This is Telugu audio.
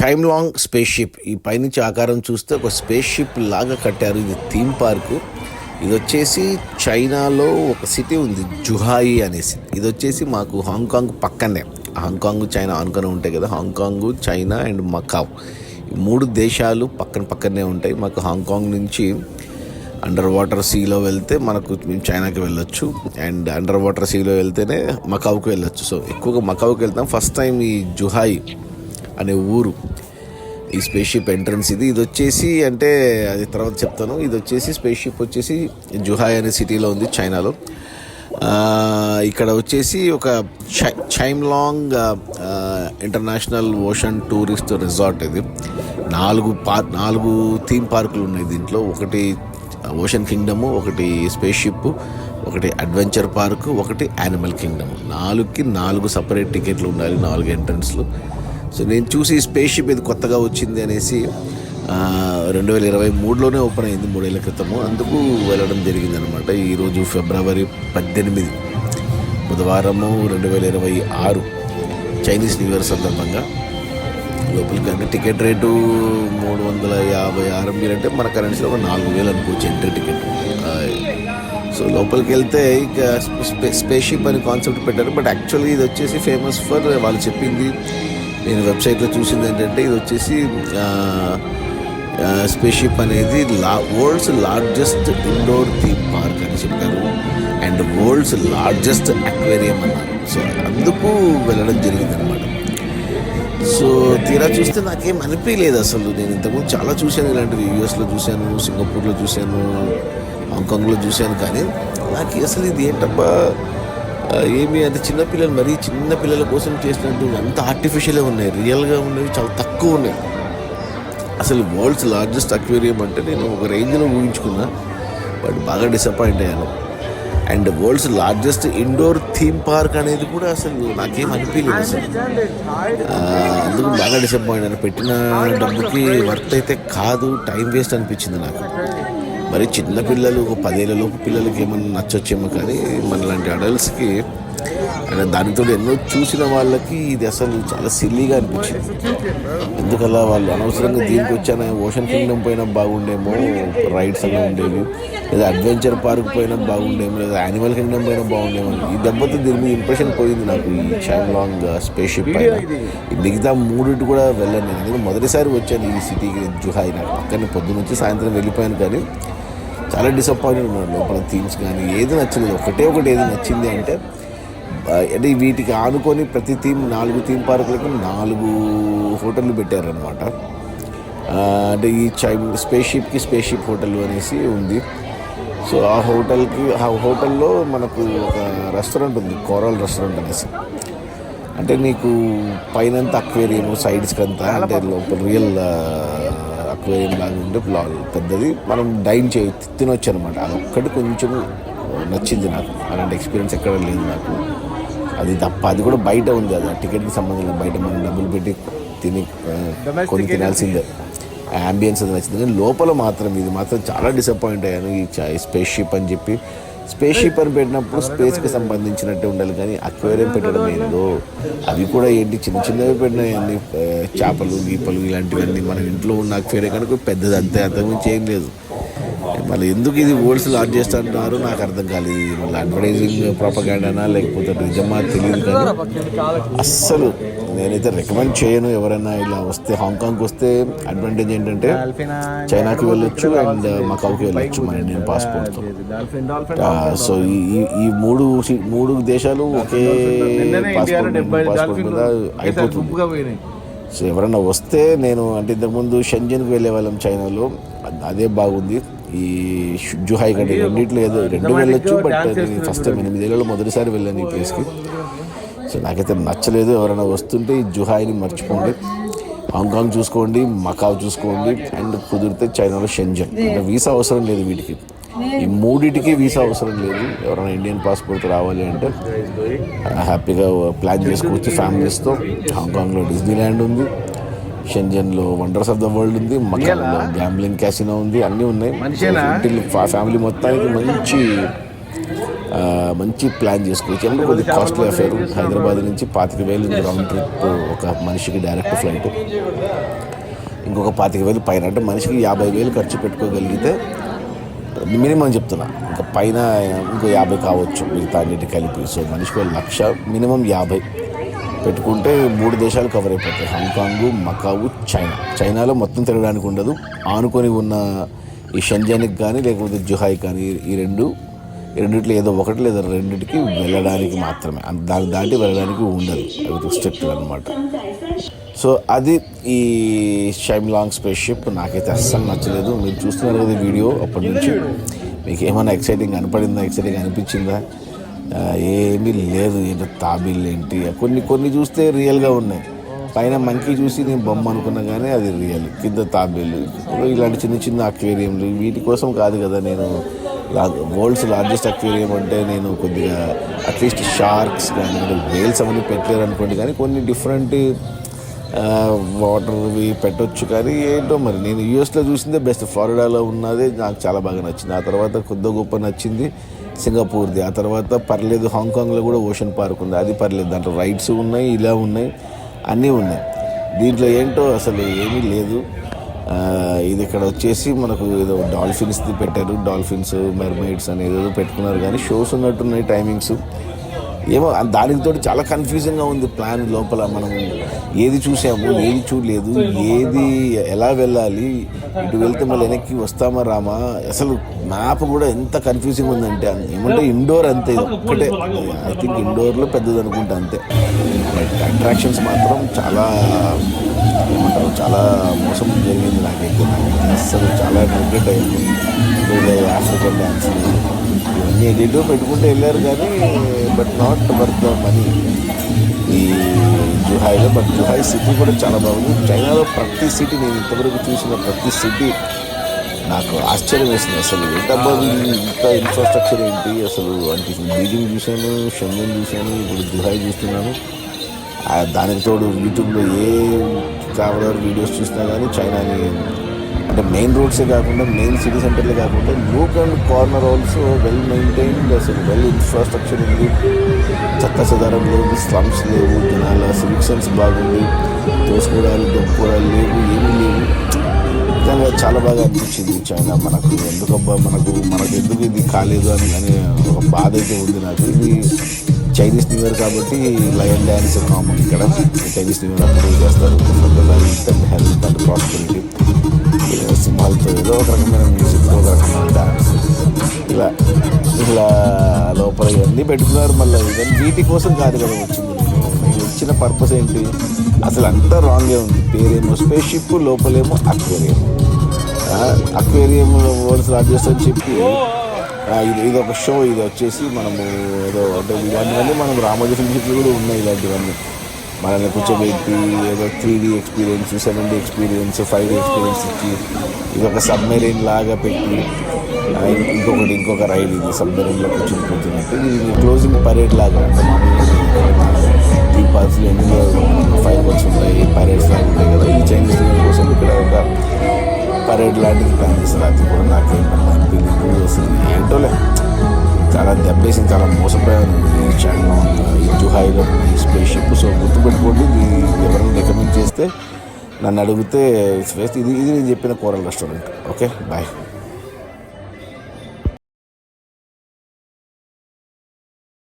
Chime long space ship. ఈ పైనుంచి ఆకారం చూస్తే ఒక స్పేస్ షిప్ లాగా కట్టారు. ఇది థీమ్ పార్కు. ఇది వచ్చేసి చైనాలో ఒక సిటీ ఉంది, జుహాయి అనేసి. ఇది వచ్చేసి మాకు హాంకాంగ్ పక్కనే. హాంకాంగ్ చైనా ఆనుకొని ఉంటాయి కదా. హాంకాంగ్, చైనా అండ్ మకావ్, ఈ 3 దేశాలు పక్కనే ఉంటాయి. మాకు హాంకాంగ్ నుంచి అండర్ వాటర్ సీలో వెళ్తే మేము చైనాకి వెళ్ళొచ్చు, అండ్ అండర్ వాటర్ సీలో వెళ్తేనే మకావుకి వెళ్ళొచ్చు. సో ఎక్కువగా మకావుకి వెళ్తాం. ఫస్ట్ టైం ఈ జుహాయి అనే ఊరు, ఈ స్పేస్ షిప్ ఎంట్రన్స్ ఇది వచ్చేసి, అంటే అది తర్వాత చెప్తాను. ఇది వచ్చేసి స్పేస్ షిప్ వచ్చేసి జుహాయ్ అనే సిటీలో ఉంది, చైనాలో. ఇక్కడ వచ్చేసి ఒక chime long international ocean tourist resort. ఇది 4 థీమ్ పార్కులు ఉన్నాయి దీంట్లో. ఒకటి ఓషన్ కింగ్డము, ఒకటి స్పేస్ షిప్, ఒకటి అడ్వెంచర్ పార్క్, ఒకటి యానిమల్ కింగ్డమ్. 4కి 4 సపరేట్ టికెట్లు ఉండాలి, 4 ఎంట్రన్స్లు. సో నేను చూసి స్పేస్ షిప్ ఇది కొత్తగా వచ్చింది అనేసి 2023లోనే ఓపెన్ అయింది, 3 ఏళ్ల క్రితము. అందుకు వెళ్ళడం జరిగిందనమాట. ఈరోజు ఫిబ్రవరి 18, బుధవారము 2026, చైనీస్ న్యూ ఇయర్ సందర్భంగా లోపలికి. అంటే టికెట్ రేటు 350 RMB అంటే మన కరెన్సీలో ఒక 4,000 అనుకోవచ్చు ఎంట్రీ టికెట్. సో లోపలికి వెళ్తే ఇక స్పేస్ షిప్ అని కాన్సెప్ట్ పెట్టారు. బట్ యాక్చువల్లీ ఇది వచ్చేసి ఫేమస్ ఫర్, వాళ్ళు చెప్పింది నేను వెబ్సైట్లో చూసింది ఏంటంటే, ఇది వచ్చేసి స్పేస్ షిప్ అనేది world's largest indoor theme park అని చెప్పారు, అండ్ వరల్డ్స్ లార్జెస్ట్ అక్వేరియం అన్నారు. సో అందుకు వెళ్ళడం జరిగింది అనమాట. సో తీరా చూస్తే నాకేం అనిపించలేదు అసలు. నేను ఇంతకుముందు చాలా చూశాను ఇలాంటివి, యూఎస్లో చూశాను, సింగపూర్లో చూశాను, హాంకాంగ్లో చూశాను. కానీ నాకు అసలు ఇది ఏంటబ్బా, ఏమి అంత చిన్నపిల్లలు, మరీ చిన్నపిల్లల కోసం చేసినట్టు అంత ఆర్టిఫిషియల్గా ఉన్నాయి. రియల్గా ఉన్నవి చాలా తక్కువ ఉన్నాయి. అసలు వరల్డ్స్ లార్జెస్ట్ అక్వేరియం అంటే నేను ఒక రేంజ్లో ఊహించుకున్నా, బట్ బాగా డిసప్పాయింట్ అయ్యాను. And world's largest indoor theme park అనేది కూడా అసలు నాకేం అనిపించలేదు అసలు. అందుకు బాగా డిసప్పాయింట్ అయ్యాను. పెట్టిన డబ్బుకి వర్త్ అయితే కాదు, టైం వేస్ట్ అనిపించింది నాకు. మరి చిన్నపిల్లలు, ఒక 10 ఏళ్లలోపు పిల్లలకి ఏమన్నా నచ్చొచ్చేమో, కానీ మనలాంటి అడల్ట్స్కి అండ్ దానితో ఎన్నో చూసిన వాళ్ళకి ఇది అసలు చాలా సిల్లీగా అనిపించింది. ఎందుకలా వాళ్ళు అనవసరంగా దీనికి వచ్చాను. ఓషన్ కింగ్డమ్ పోయినా బాగుండేమో, రైడ్స్ అలా ఉండేవి, లేదా అడ్వెంచర్ పార్క్ పోయినా బాగుండేమో, లేదా యానిమల్ కింగ్డమ్ పోయినా బాగుండేమో. ఈ దెబ్బతో దీని మీద ఇంప్రెషన్ పోయింది నాకు, ఈ చైమ్ లాంగ్ స్పేస్ షిప్ పైన. మిగతా 3 కూడా వెళ్ళాను నేను. ఎందుకంటే మొదటిసారి వచ్చాను ఈ సిటీకి, జుహాయి. నాకు పక్కన పొద్దున్న నుంచి సాయంత్రం వెళ్ళిపోయాను, కానీ చాలా డిసప్పాయింట్ ఉన్నాడు. లోపల థీమ్స్ కానీ ఏది నచ్చలేదు. ఒకటి ఏది నచ్చింది అంటే వీటికి ఆనుకొని ప్రతి థీమ్ 4 థీమ్ పార్కులకి 4 హోటళ్ళు పెట్టారనమాట. అంటే ఈ స్పేస్ షిప్ హోటల్ అనేసి ఉంది. సో ఆ హోటల్లో మనకు ఒక రెస్టారెంట్ ఉంది, కోరల్ రెస్టారెంట్ అనేసి. అంటే నీకు పైనంతా అక్వేరియం, సైడ్స్కి అంతా అంటే లోపల రియల్ అక్వేరియం లాగా ఉండే పెద్దది. మనం తినొచ్చు అనమాట. అదొక్కటి కొంచెం నచ్చింది నాకు. అలాంటి ఎక్స్పీరియన్స్ ఎక్కడ లేదు నాకు. అది తప్ప, అది కూడా బయట ఉంది. అది టికెట్కి సంబంధం లేదు, బయట మనం డబ్బులు పెట్టి కొని తినాల్సిందే. అంబియన్స్ అది నచ్చింది. కానీ లోపల మాత్రం ఇది మాత్రం చాలా డిసప్పాయింట్ అయ్యాను. ఈ స్పేస్ షిప్ అని చెప్పి, స్పేస్ షిప్ అని పెట్టినప్పుడు స్పేస్కి సంబంధించినట్టే ఉండాలి, కానీ అక్వేరియం పెట్టడం ఏందో. అవి కూడా ఏంటి, చిన్నవి పెట్టినాయండి, చేపలు గీపలు ఇలాంటివన్నీ. మన ఇంట్లో ఉన్న అక్వేరియం కనుక పెద్దది, అంతకుమించి ఏం లేదు. మళ్ళీ ఎందుకు ఇది వరల్డ్స్ లార్జెస్ట్ అంటున్నారు నాకు అర్థం కాలేదు. మళ్ళీ అడ్వర్టైజింగ్ ప్రాపగాండానా లేకపోతే నిజమా తెలియదు, కానీ అస్సలు నేనైతే రికమెండ్ చేయను. ఎవరైనా ఇలా వస్తే, హాంకాంగ్కి వస్తే అడ్వాంటేజ్ ఏంటంటే చైనాకి వెళ్ళొచ్చు అండ్ మకావుకి వెళ్ళొచ్చు మన ఇండియన్ పాస్పోర్ట్తో. సో ఈ 3 దేశాలు ఒకే పాస్పోర్ట్ మీద అయిపోతుంది. సో ఎవరైనా వస్తే, నేను అంటే ఇంతకుముందు షెంజన్కి వెళ్ళే వాళ్ళం చైనాలో, అదే బాగుంది. ఈ జుహాయి కంటే రెండిట్లో ఏదో 2 వెళ్ళొచ్చు. బట్ నేను ఫస్ట్ టైం 8 ఏళ్ళలో మొదటిసారి వెళ్ళాను ఈ ప్లేస్కి. సో నాకైతే నచ్చలేదు. ఎవరైనా వస్తుంటే ఈ జుహాయిని మర్చిపోండి. హాంకాంగ్ చూసుకోండి, మకావ్ చూసుకోండి, అండ్ కుదిరితే చైనాలో షెంజన్. అంటే వీసా అవసరం లేదు వీటికి, ఈ 3టికి వీసా అవసరం లేదు. ఎవరైనా ఇండియన్ పాస్పోర్ట్ రావాలి అంటే హ్యాపీగా ప్లాన్ చేసుకోవచ్చు ఫ్యామిలీస్తో. హాంకాంగ్లో డిజ్నీ ల్యాండ్ ఉంది, షెంజన్లో వండర్స్ ఆఫ్ ద వరల్డ్ ఉంది, మకాలో గ్యాంబ్లింగ్ క్యాసినో ఉంది, అన్నీ ఉన్నాయి. ఫ్యామిలీ మొత్తానికి మంచి మంచి ప్లాన్ చేసుకోవచ్చు. అంటే కొద్దిగా కాస్ట్లీ అఫేర్. హైదరాబాద్ నుంచి 25,000 రౌండ్ ట్రిప్ ఒక మనిషికి డైరెక్ట్ ఫ్లైట్, ఇంకొక 25,000 పైన, అంటే మనిషికి 50,000 ఖర్చు పెట్టుకోగలిగితే మినిమం చెప్తున్నా, ఇంకా పైన ఇంకో 50 కావచ్చు మిగతా అన్నిటి కలిపి. సో మనిషికి 1,00,000, మినిమం 50 పెట్టుకుంటే 3 దేశాలు కవర్ అయిపోతాయి. హాంకాంగ్, మకావు, చైనాలో మొత్తం తిరగడానికి ఉండదు. ఆనుకొని ఉన్న ఈ షెంజన్కి కానీ లేకపోతే జుహాయ్ కానీ ఈ రెండిట్లో ఏదో ఒకటి లేదా రెండింటికి వెళ్ళడానికి మాత్రమే, దాన్ని దాటి వెళ్ళడానికి ఉండదు. అవి రిస్ట్రిక్టెడ్ అనమాట. సో అది ఈ షైమ్లాంగ్ స్పేస్ షిప్. నాకైతే అస్సలు నచ్చలేదు. మీరు చూస్తున్నారు కదా వీడియో, అప్పటి నుంచి మీకు ఏమైనా ఎక్సైటింగ్ కనపడిందా, ఎక్సైటింగ్ అనిపించిందా? ఏమీ లేదు. ఏంటో తాబేళ్ళు ఏంటి, కొన్ని చూస్తే రియల్గా ఉన్నాయి. పైన మంకీ చూసి నేను బొమ్మ అనుకున్నా కానీ అది రియల్. కింద తాబేళ్ళు, ఇలాంటి చిన్న చిన్న అక్వేరియంలు, వీటి కోసం కాదు కదా నేను వరల్డ్స్ లార్జెస్ట్ అక్వేరియం అంటే నేను కొద్దిగా అట్లీస్ట్ షార్క్స్ కానీ వేల్స్ అవన్నీ పెట్టలేరు అనుకోండి, కానీ కొన్ని డిఫరెంట్ వాటర్వి పెట్టొచ్చు. కానీ ఏంటో మరి నేను యూఎస్లో చూసిందే బెస్ట్. ఫ్లోరిడాలో ఉన్నదే నాకు చాలా బాగా నచ్చింది. ఆ తర్వాత కొద్ది గొప్ప నచ్చింది సింగపూర్ది. ఆ తర్వాత పర్లేదు హాంకాంగ్లో కూడా ఓషన్ పార్క్ ఉంది, అది పర్లేదు. దాంట్లో రైడ్స్ ఉన్నాయి, ఇలా ఉన్నాయి, అన్నీ ఉన్నాయి. దీంట్లో ఏంటో అసలు ఏమీ లేదు. ఇది ఇక్కడ వచ్చేసి మనకు ఏదో డాల్ఫిన్స్ది పెట్టారు, డాల్ఫిన్స్, మెర్మైడ్స్ అని ఏదో పెట్టుకున్నారు, కానీ షోస్ ఉన్నట్టున్నాయి టైమింగ్స్. ఏమో దానితో చాలా కన్ఫ్యూజన్గా ఉంది ప్లాన్. లోపల మనం ఏది చూసాము, ఏది చూడలేదు, ఏది ఎలా వెళ్ళాలి, ఇటు వెళ్తే మళ్ళీ వెనక్కి వస్తామా రామా, అసలు మ్యాప్ కూడా ఎంత కన్ఫ్యూజింగ్ ఉందంటే. ఏమంటే ఇండోర్ అంతే, ఇది ఒక్కటే ఐ థింక్ ఇండోర్లో పెద్దది అనుకుంటా అంతే. బట్ అట్రాక్షన్స్ మాత్రం చాలా ఏమంటారు, చాలా మోసం జరిగింది నాకైతే అసలు చాలా రిగ్రెట్ అయింది. ఆఫ్రికన్ డ్యాన్స్ ఇవన్నీ ఎడిటో పెట్టుకుంటూ వెళ్ళారు కానీ but not worth the money ఈ జుహాయ్లో. బట్ జుహాయ్ సిటీ కూడా చాలా బాగుంది. చైనాలో ప్రతి సిటీ, నేను ఇంతవరకు చూసిన ప్రతి సిటీ నాకు ఆశ్చర్యం వేసింది. అసలు ఏంటబ్బా ఇంత ఇన్ఫ్రాస్ట్రక్చర్ ఏంటి అసలు అనిపిస్తుంది. బీజింగ్ చూశాను, షెంజన్ చూశాను, ఇప్పుడు జుహాయ్ చూస్తున్నాను. దానికి తోడు యూట్యూబ్లో ఏ ట్రావెలర్ వీడియోస్ చూసినా కానీ చైనాని, అంటే మెయిన్ రోడ్సే కాకుండా మెయిన్ సిటీ సెంటర్లే కాకుండా Luke and corner also well maintained. అసలు వెల్ ఇన్ఫ్రాస్ట్రక్చర్ ఉంది, చెత్త చెదారం లేదు, స్లమ్స్ లేవు, జనాల సివిక్ సెన్స్ బాగుంది, తోసుకోవడాలు దొప్పుకోవడాలు లేవు, ఏమీ లేవు. నిజంగా చాలా బాగా అనిపించింది చైనా. మనకు ఎందుకు ఇది కాలేదు అని ఒక బాధ అయితే ఉంది నాకు. ఇది చైనీస్ న్యూ ఇయర్ కాబట్టి లయన్ డ్యాన్స్ కామన్ ఇక్కడ. చైనీస్ న్యూ ఇయర్ అప్పుడు చేస్తారు. Life and health and prosperity, సింహాలతో ఏదో ఒక రకమైన మ్యూజిక్తో ఒక రకమైన డ్యాన్స్, ఇలా లోపల ఇవన్నీ పెట్టుకున్నారు. మళ్ళీ ఇవన్నీ వీటి కోసం కాదు కదా వచ్చింది. నేను వచ్చిన పర్పస్ ఏంటి అసలు అంతా రాంగే ఉంది. పేరేమో స్పేస్ షిప్, లోపలేమో అక్వేరియం. అక్వేరియం వరల్డ్స్ లార్జెస్ట్ అని చెప్పి ఇది ఒక షో. ఇది వచ్చేసి మనము ఏదో అంటే ఇలాంటివన్నీ మనం రామోజీ ఫిల్మ్ సిటీలో కూడా ఉన్నాయి. ఇలాంటివన్నీ మనల్ని కూర్చోబెట్టి ఏదో 3D experience, 7D experience, 5D experience ఇచ్చి ఇది ఒక సబ్మెరైన్ లాగా పెట్టి ఇంకొక రైడ్, ఇది సబ్మెరైన్లో కూర్చునిపోతున్నట్టు. ఇది క్లోజింగ్ పరేడ్ లాగా, అంటే మామూలుగా ఈ పార్క్స్లో ఎన్నో ఫైర్ వర్క్స్ ఉంటాయి, పరేడ్స్ లాగా ఉంటాయి కదా. ఈ చైనీస్ కోసం ఇక్కడ ఒక పరేడ్ లాంటిది ప్లాన్ చేస్తారు. అది కూడా నాకేం అనిపించలేదు అసలు. ఏంటోలే చాలా దెబ్బేసింది, చాలా మోసపోయాను ఈ జుహాయ్లో ఈ స్పేస్ షిప్. సో గుర్తుపెట్టుకోండి, ఎవరైనా రికమెండ్ చేస్తే నన్ను అడిగితే ఇది నేను చెప్పిన కోరల్ రెస్టారెంట్. Okay, bye.